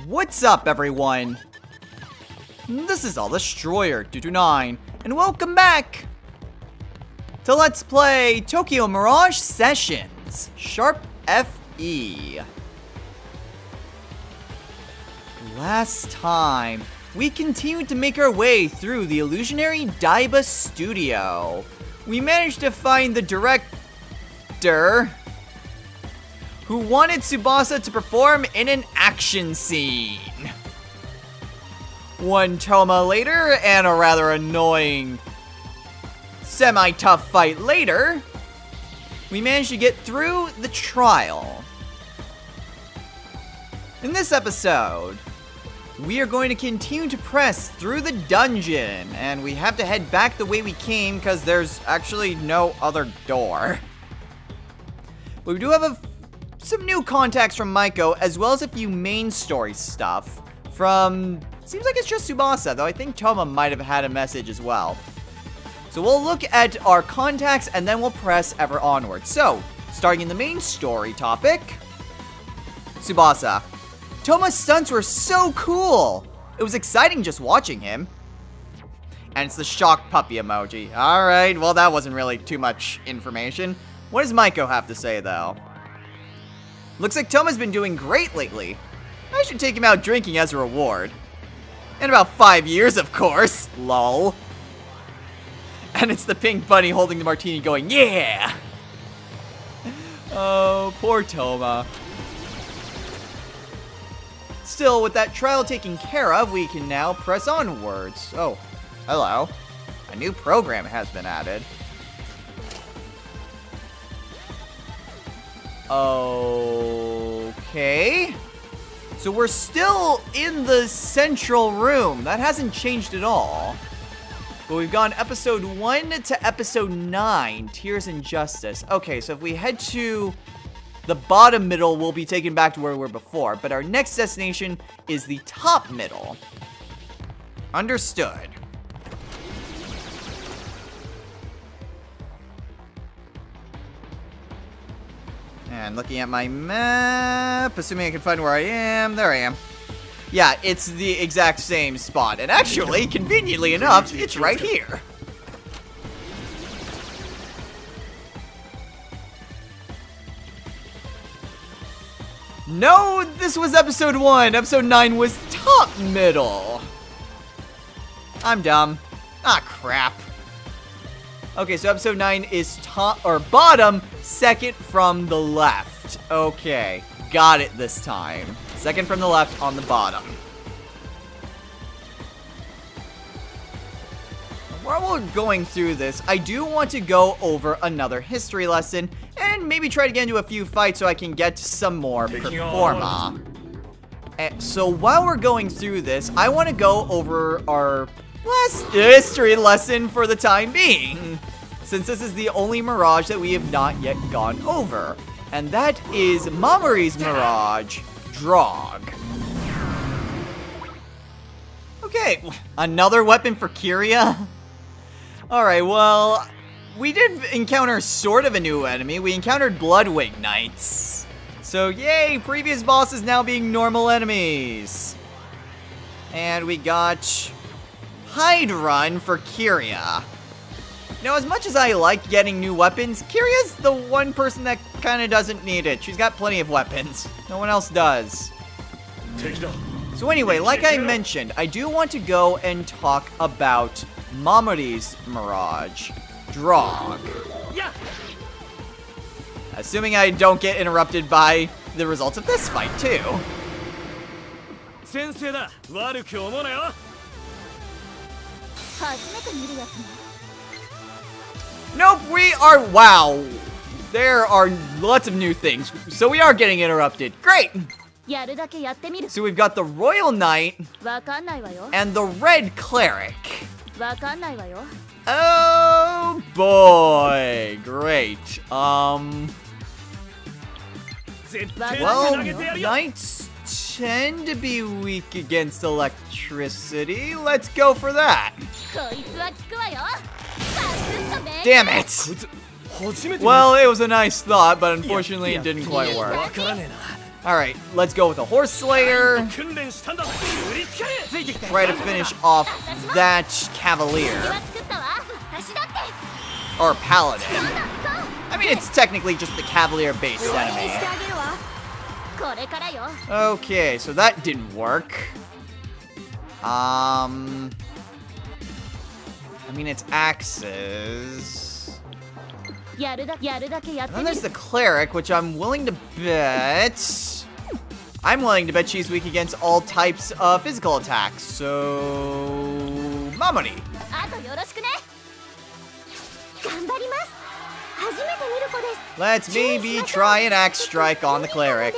What's up, everyone? This is All Destroyer 229, and welcome back to Let's Play Tokyo Mirage Sessions, Sharp FE. Last time, we continued to make our way through the illusionary Daiba studio. We managed to find the director who wanted Tsubasa to perform in an action scene. One Toma later, and a rather annoying semi-tough fight later, we managed to get through the trial. In this episode, we are going to continue to press through the dungeon, and we have to head back the way we came because there's actually no other door. But we do have some new contacts from Maiko, as well as a few main story stuff from, seems like it's just Tsubasa, though I think Toma might have had a message as well. So we'll look at our contacts and then we'll press ever onward. So, starting in the main story topic, Tsubasa. Toma's stunts were so cool! It was exciting just watching him. And it's the shocked puppy emoji. Alright, well that wasn't really too much information. What does Maiko have to say though? Looks like Toma's been doing great lately. I should take him out drinking as a reward. In about 5 years, of course. Lol. And it's the pink bunny holding the martini going, yeah! Oh, poor Toma. Still, with that trial taken care of, we can now press onwards. Oh, hello. A new program has been added. Okay. So we're still in the central room. That hasn't changed at all. But we've gone episode 1 to episode 9, Tears and Justice. Okay, so if we head to the bottom middle, we'll be taken back to where we were before. But our next destination is the top middle. Understood. And looking at my map, assuming I can find where I am, there I am. Yeah, it's the exact same spot. And actually, conveniently enough, it's right here. No, this was episode 1. Episode 9 was top middle. I'm dumb. Ah, crap. Okay, so episode 9 is top or bottom, second from the left. Okay, got it this time. Second from the left on the bottom. While we're going through this, I do want to go over another history lesson and maybe try to get into a few fights so I can get some more performa. So while we're going through this, I want to go over our last history lesson for the time being, since this is the only Mirage that we have not yet gone over, and that is Mamori's Mirage, Draug. Okay, another weapon for Kiria? Alright, well, we did encounter sort of a new enemy. We encountered Bloodwing Knights. So yay, previous bosses now being normal enemies. And we got Hide Run for Kiria. Now, as much as I like getting new weapons, Kiria's the one person that kind of doesn't need it. She's got plenty of weapons. No one else does. So anyway, like I mentioned, I do want to go and talk about Mamori's Mirage, Draug. Assuming I don't get interrupted by the results of this fight, too. Nope, we are, wow. There are lots of new things, so we are getting interrupted. Great! So we've got the Royal Knight and the Red Cleric. Oh boy, great. Well, Knights tend to be weak against electricity. Let's go for that. Damn it! Well, it was a nice thought, but unfortunately it didn't quite work. Alright, let's go with a Horse Slayer. Try to finish off that Cavalier. Or Paladin. I mean, it's technically just the Cavalier-based enemy. Okay, so that didn't work. I mean, it's axes. And then there's the Cleric, which I'm willing to bet... I'm willing to bet she's weak against all types of physical attacks, so... Mamori. Let's maybe try an Axe Strike on the Cleric.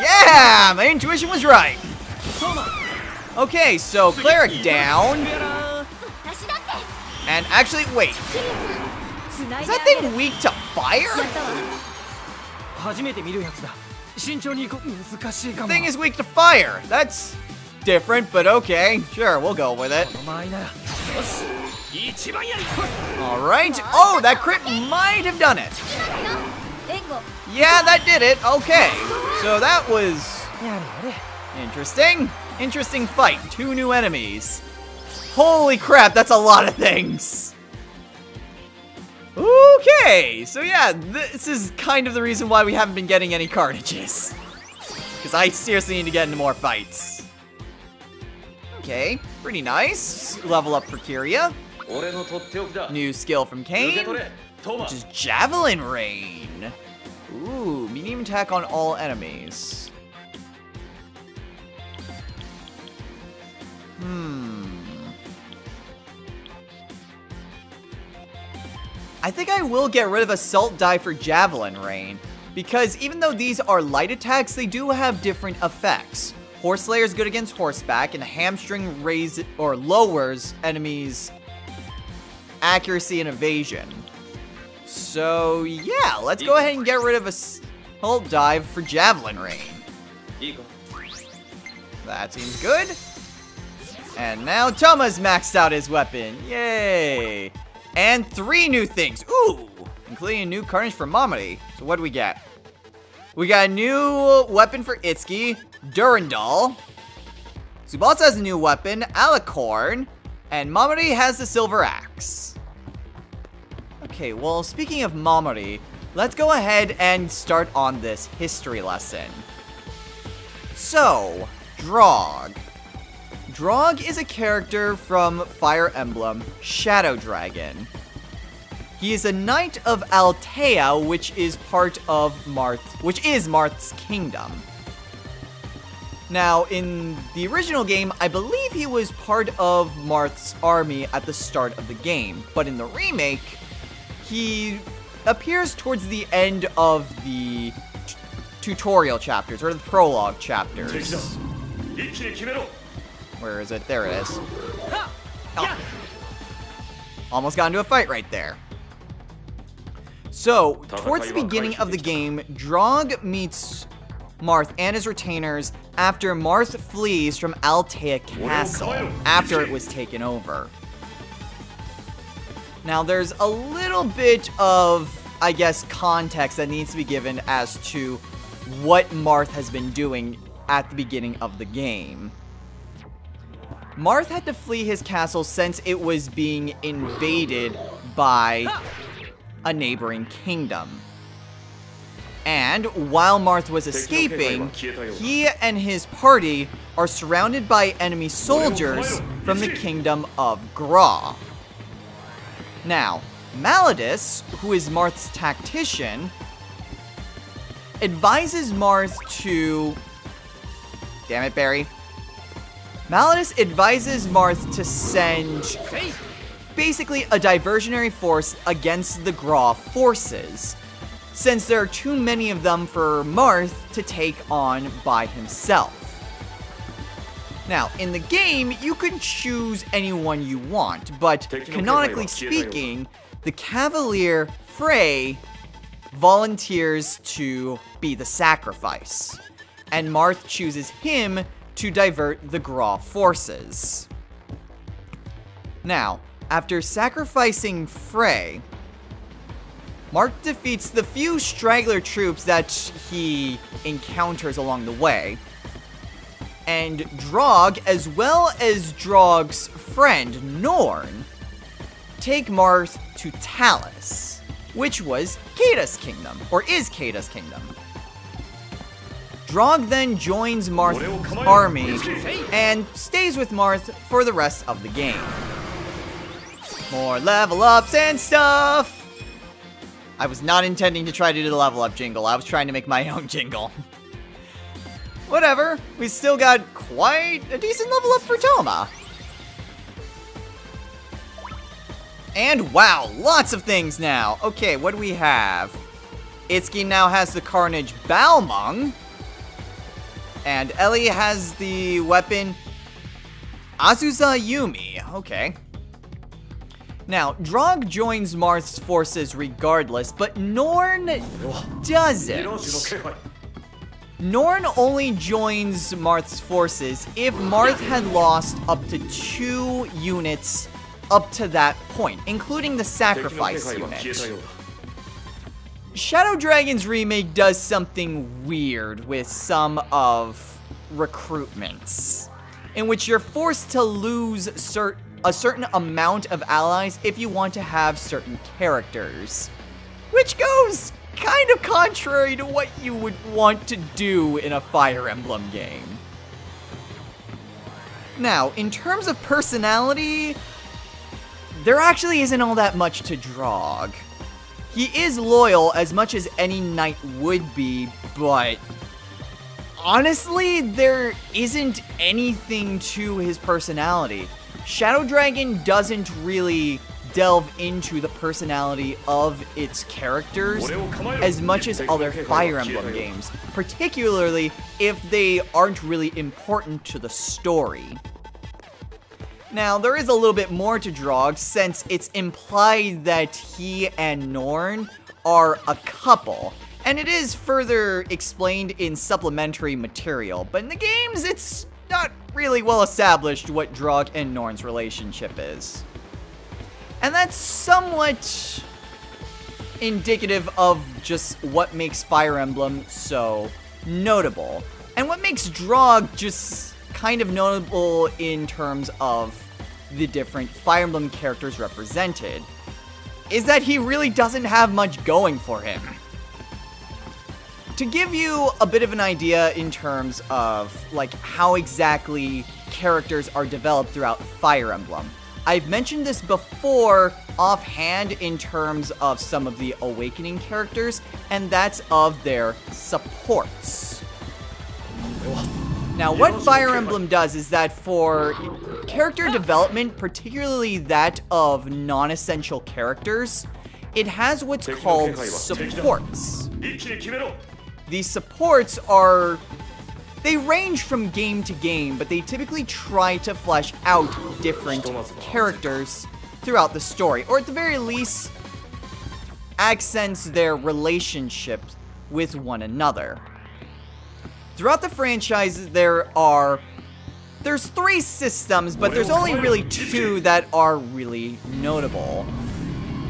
Yeah! My intuition was right! Okay, so Cleric down. And actually, wait. Is that thing weak to fire? Thing is weak to fire. That's different, but okay. Sure, we'll go with it. Alright. Oh, that crit might have done it. Yeah, that did it. Okay. So that was interesting. Interesting fight. 2 new enemies. Holy crap, that's a lot of things. Okay, so yeah, this is kind of the reason why we haven't been getting any cartages. Because I seriously need to get into more fights. Okay, pretty nice. Level up for Kiria. New skill from Kane, which is Javelin Rain. Ooh, medium attack on all enemies. I think I will get rid of Assault Die for Javelin Rain, because even though these are light attacks, they do have different effects. Horse Slayer is good against horseback, and Hamstring raises or lowers enemies' accuracy and evasion. So yeah, let's go ahead and get rid of Assault Dive for Javelin Rain. That seems good. And now Toma's maxed out his weapon. Yay! And 3 new things. Ooh! Including a new Carnage for Mamori. So what do we get? We got a new weapon for Itsuki, Durandal. Tsubasa has a new weapon, Alicorn. And Mamori has the Silver Axe. Okay, well, speaking of Mamori, let's go ahead and start on this history lesson. So, Draug. Draug is a character from Fire Emblem Shadow Dragon. He is a knight of Altea, which is part of Marth's kingdom. Now, in the original game, I believe he was part of Marth's army at the start of the game, but in the remake, he appears towards the end of the tutorial chapters, or the prologue chapters. Where is it? There it is. Oh. Almost got into a fight right there. So, towards the beginning of the game, Draug meets Marth and his retainers after Marth flees from Altea Castle after it was taken over. Now, there's a little bit of, I guess, context that needs to be given as to what Marth has been doing at the beginning of the game. Marth had to flee his castle since it was being invaded by a neighboring kingdom. And while Marth was escaping, he and his party are surrounded by enemy soldiers from the kingdom of Gra. Now, Malladus, who is Marth's tactician, advises Marth to... Damn it, Barry. Malladus advises Marth to send basically a diversionary force against the Gra forces, since there are too many of them for Marth to take on by himself. Now, in the game, you can choose anyone you want, but canonically speaking, the Cavalier Frey volunteers to be the sacrifice, and Marth chooses him to divert the Gra forces. Now, after sacrificing Frey, Marth defeats the few straggler troops that he encounters along the way. And Draug, as well as Draug's friend, Norn, take Marth to Talus, which was Kata's kingdom, or is Kata's kingdom. Draug then joins Marth's army and stays with Marth for the rest of the game. More level ups and stuff! I was not intending to try to do the level up jingle, I was trying to make my own jingle. Whatever, we still got quite a decent level up for Toma. And wow, lots of things now. Okay, what do we have? Itsuki now has the Carnage Balmung. And Ellie has the weapon Azusa Yumi. Okay. Now, Draug joins Marth's forces regardless, but Norn doesn't. Norn only joins Marth's forces if Marth had lost up to 2 units up to that point, including the sacrifice unit. Shadow Dragon's remake does something weird with some of recruitments, in which you're forced to lose a certain amount of allies if you want to have certain characters, which goes kind of contrary to what you would want to do in a Fire Emblem game. Now, in terms of personality, there actually isn't all that much to Draug. He is loyal as much as any knight would be, but honestly, there isn't anything to his personality. Shadow Dragon doesn't really delve into the personality of its characters as much as other Fire Emblem games, particularly if they aren't really important to the story. Now, there is a little bit more to Draug, since it's implied that he and Norn are a couple, and it is further explained in supplementary material, but in the games, it's not really well established what Draug and Norn's relationship is. And that's somewhat indicative of just what makes Fire Emblem so notable, and what makes Draug just kind of notable in terms of the different Fire Emblem characters represented, is that he really doesn't have much going for him. To give you a bit of an idea in terms of like how exactly characters are developed throughout Fire Emblem, I've mentioned this before offhand in terms of some of the Awakening characters, and that's of their supports. Now, what Fire Emblem does is that for character development, particularly that of non-essential characters, it has what's called supports. These supports are... they range from game to game, but they typically try to flesh out different characters throughout the story, or at the very least, accents their relationships with one another. Throughout the franchise, there's 3 systems, but there's only really 2 that are really notable.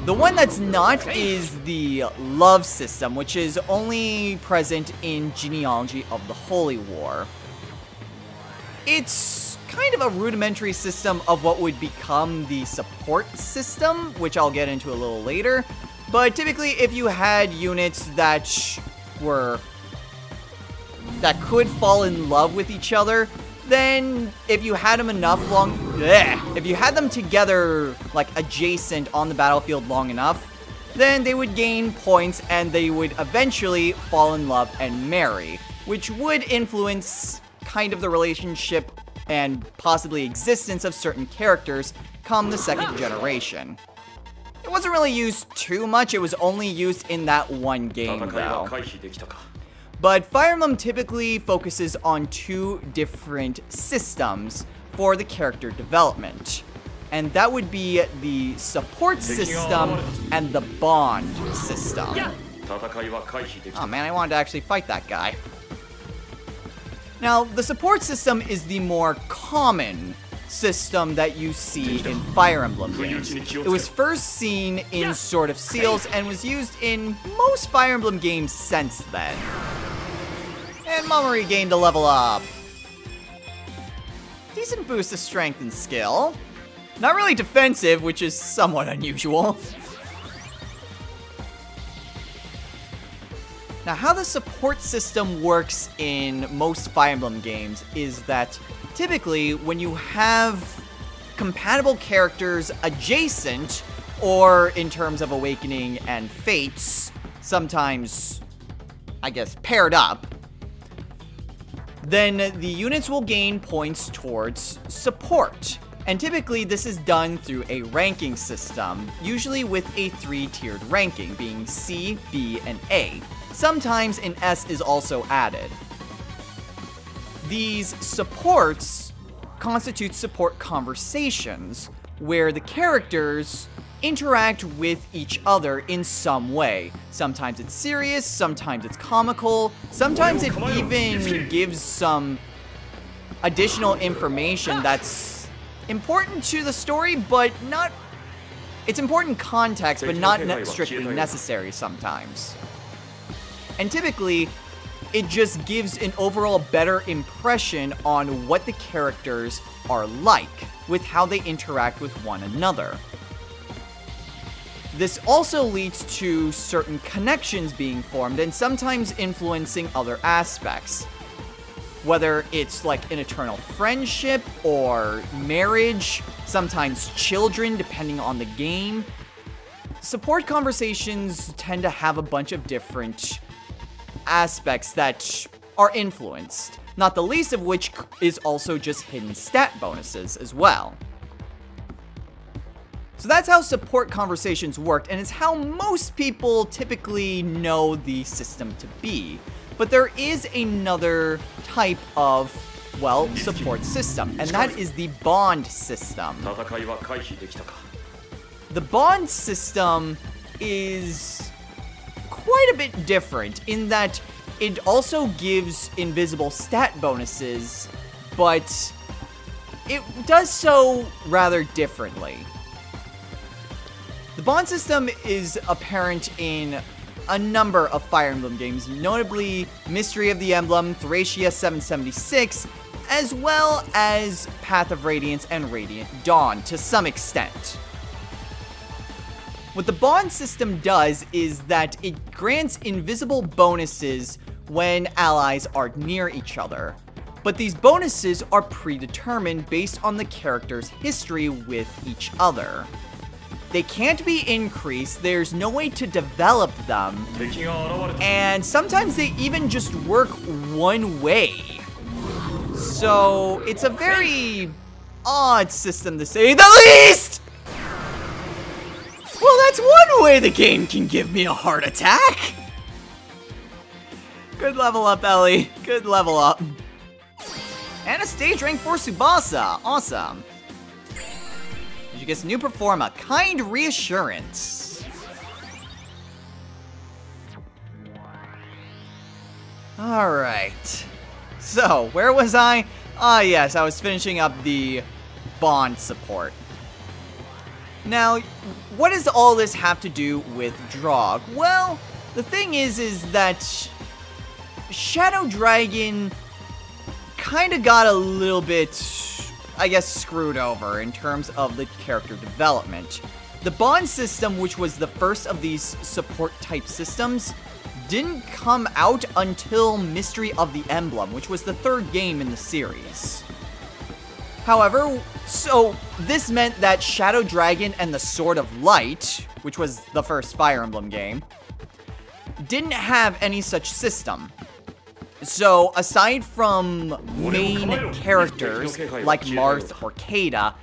The one that's not is the love system, which is only present in Genealogy of the Holy War. It's kind of a rudimentary system of what would become the support system, which I'll get into a little later. But typically, if you had units that could fall in love with each other, then if you had them if you had them together, like adjacent on the battlefield long enough, then they would gain points and they would eventually fall in love and marry, which would influence kind of the relationship and possibly existence of certain characters come the 2nd generation. It wasn't really used too much, it was only used in that one game though. But Fire Emblem typically focuses on 2 different systems for the character development. And that would be the support system and the bond system. Oh man, I wanted to actually fight that guy. Now, the support system is the more common system that you see in Fire Emblem games. It was first seen in Sword of Seals and was used in most Fire Emblem games since then. And Momori gained a level up. Decent boost of strength and skill. Not really defensive, which is somewhat unusual. Now, how the support system works in most Fire Emblem games is that typically when you have compatible characters adjacent, or in terms of Awakening and Fates, sometimes, I guess, paired up, then the units will gain points towards support. And typically this is done through a ranking system, usually with a 3-tiered ranking, being C, B, and A. Sometimes an S is also added. These supports constitute support conversations, where the characters interact with each other in some way. Sometimes it's serious, sometimes it's comical, sometimes it even gives some additional information that's important to the story, but not... It's important context, but not strictly necessary sometimes. And typically, it just gives an overall better impression on what the characters are like, with how they interact with one another. This also leads to certain connections being formed and sometimes influencing other aspects. Whether it's like an eternal friendship or marriage, sometimes children, depending on the game. Support conversations tend to have a bunch of different aspects that are influenced, not the least of which is also just hidden stat bonuses as well. So that's how support conversations worked, and it's how most people typically know the system to be. But there is another type of, well, support system, and that is the bond system. The bond system is quite a bit different in that it also gives invisible stat bonuses, but it does so rather differently. The bond system is apparent in a number of Fire Emblem games, notably Mystery of the Emblem, Thracia 776, as well as Path of Radiance and Radiant Dawn to some extent. What the bond system does is that it grants invisible bonuses when allies are near each other. But these bonuses are predetermined based on the character's history with each other. They can't be increased, there's no way to develop them, and sometimes they even just work one way. So it's a very odd system to say the least! Well, that's one way the game can give me a heart attack! Good level up, Ellie. Good level up. And a stage rank for Tsubasa. Awesome. You get new performa, Kind Reassurance. Alright. So, where was I? Ah, yes, I was finishing up the bond support. Now, what does all this have to do with Draug? Well, the thing is that Shadow Dragon kind of got a little bit, I guess, screwed over in terms of the character development. The bond system, which was the first of these support type systems, didn't come out until Mystery of the Emblem, which was the third game in the series. However, so this meant that Shadow Dragon and the Sword of Light, which was the first Fire Emblem game, didn't have any such system. So, aside from main characters like Marth or Keita,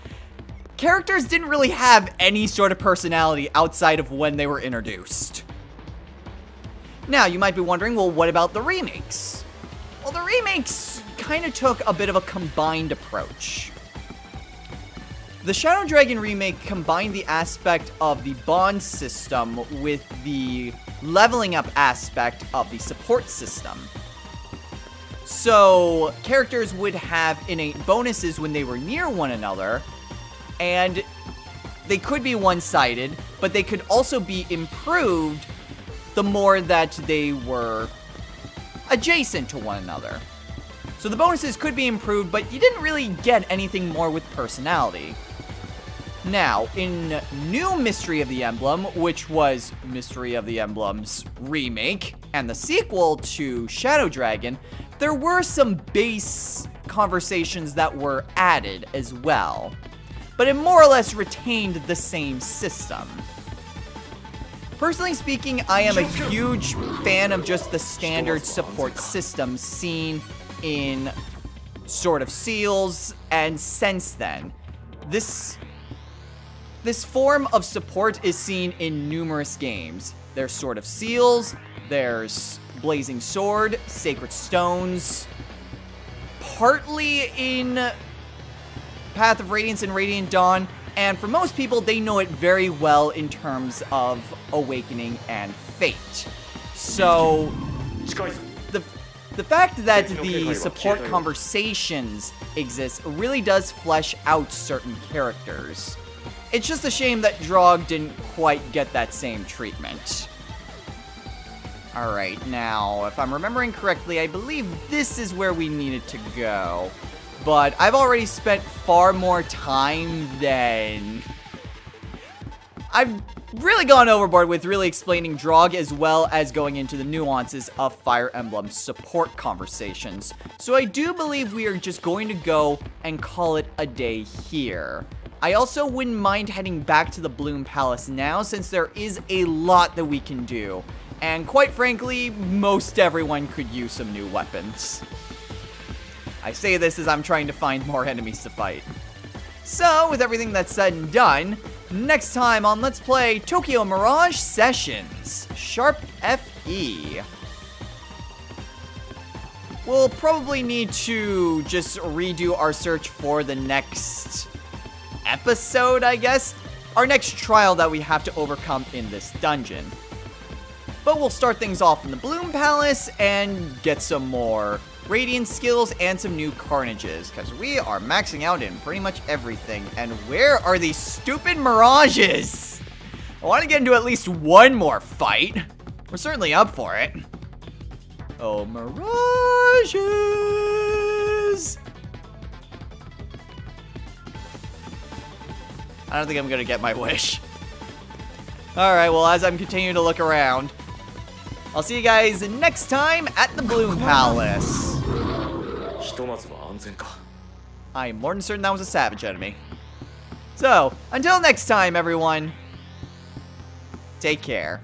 characters didn't really have any sort of personality outside of when they were introduced. Now, you might be wondering, well, what about the remakes? Well, the remakes kind of took a bit of a combined approach. The Shadow Dragon remake combined the aspect of the bond system with the leveling up aspect of the support system. So, characters would have innate bonuses when they were near one another, and they could be one-sided, but they could also be improved the more that they were adjacent to one another. So the bonuses could be improved, but you didn't really get anything more with personality. Now, in new Mystery of the Emblem, which was Mystery of the Emblem's remake, and the sequel to Shadow Dragon, there were some base conversations that were added as well. But it more or less retained the same system. Personally speaking, I am a huge fan of just the standard support system seen in Sword of Seals and since then. This form of support is seen in numerous games. There's Sword of Seals, there's Blazing Sword, Sacred Stones, partly in Path of Radiance and Radiant Dawn, and for most people, they know it very well in terms of Awakening and Fate. So, the fact that the support conversations exist really does flesh out certain characters. It's just a shame that Draug didn't quite get that same treatment. Alright, now, if I'm remembering correctly, I believe this is where we needed to go. But I've already spent far more time than... I've really gone overboard with really explaining Draug as well as going into the nuances of Fire Emblem support conversations. So I do believe we are just going to go and call it a day here. I also wouldn't mind heading back to the Bloom Palace now, since there is a lot that we can do. And quite frankly, most everyone could use some new weapons. I say this as I'm trying to find more enemies to fight. So, with everything that's said and done, next time on Let's Play Tokyo Mirage Sessions, Sharp FE. We'll probably need to just redo our search for the next episode, I guess. Our next trial that we have to overcome in this dungeon. But we'll start things off in the Bloom Palace and get some more Radiant skills and some new Carnages, because we are maxing out in pretty much everything. And where are these stupid Mirages? I want to get into at least one more fight. We're certainly up for it. Oh, Mirages! I don't think I'm gonna get my wish. Alright, well, as I'm continuing to look around, I'll see you guys next time at the Bloom Palace. I am more than certain that was a savage enemy. So, until next time, everyone, take care.